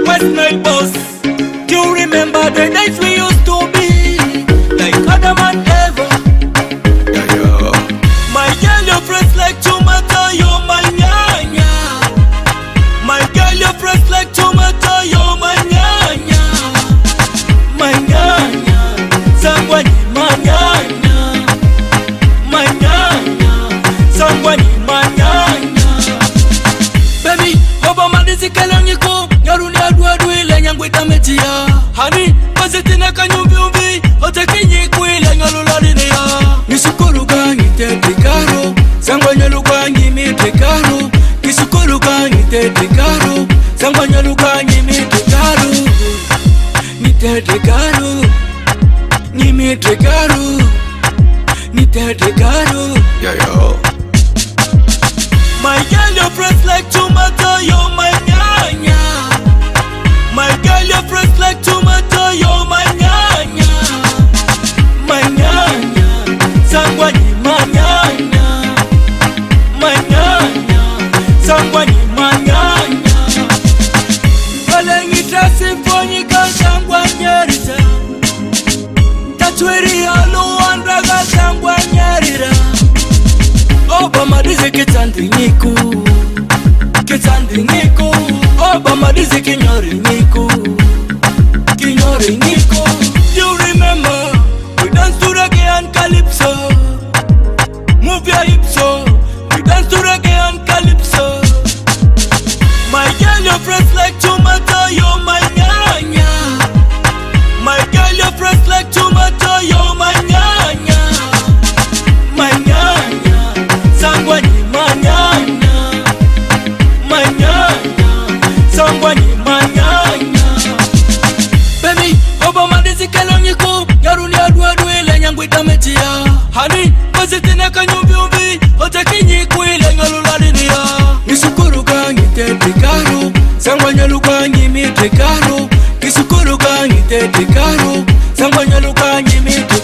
West Nile boss. Do you remember the days we used to be like Adam and Eva? My girl, you're fresh like tomato, you're my nyanya. My girl, you're fresh like tomato, you're my nyanya. My nyanya, sangwani manyanya. My nyanya, sangwani manyanya. Baby, oba madisi kalanyiko, nyaruni adu ile nyangwita metia. Honey, bazitina kanyumbi, otekinyi kuile nyaluladinia. Nisukuru gangi tete karo, sangwanya lugangi mite karo. Nisukuru gangi tete karo, sangwanya lugangi mite karo. Nitete karo, ni mite karo. Nitete karo. Yo. My girl, you're fresh like tomato, you're my nyanya. My girl, you're fresh like tomato, you're my nyanya. My nyanya, sangwani manyanya. My nyanya, sangwani manyanya. Valengi trasi fonyi sangwanyerita. Tatweri alu andraga sangwanyerita. Oba madize kitandi niku, kitandi niku. Oba madize kinyori niku, kinyori niku. You remember, we dance to reggae and calypso. Move your hips so, we dance to reggae and calypso. My girl, you're fresh like tomato, you're my nyanya. My girl, you're fresh like tomato, you're my nyanya. My nyanya, sangwani manyanya. My nyanya, sangwani manyanya. Baby, oba madisi kalonyiko, nyaruni adu ile nyangwita metia. Honey, bazitina kanyumbi, otekinyi kuile nyaluladinia. Nisukuru gangi tete karo, sangwanya lugangi mite karo. Nisukuru gangi tete karo, sangwanya lugangi mite